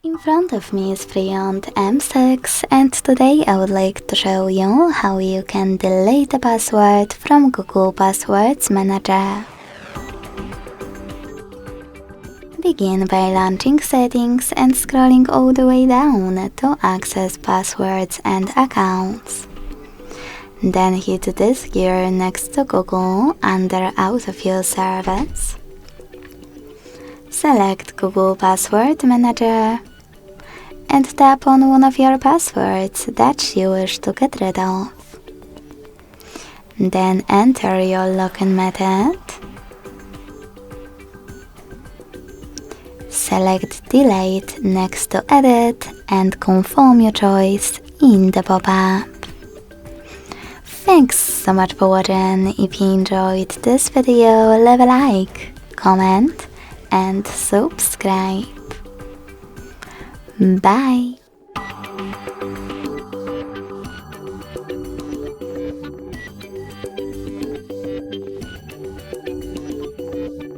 In front of me is FreeYond M6 and today I would like to show you how you can delete a password from Google Passwords Manager. Begin by launching Settings and scrolling all the way down to access passwords and accounts. Then hit this gear next to Google under Autofill service. Select Google Password Manager and tap on one of your passwords that you wish to get rid of. Then enter your login method. Select Delete next to Edit and confirm your choice in the pop-up. Thanks so much for watching. If you enjoyed this video, leave a like, comment and subscribe. Bye!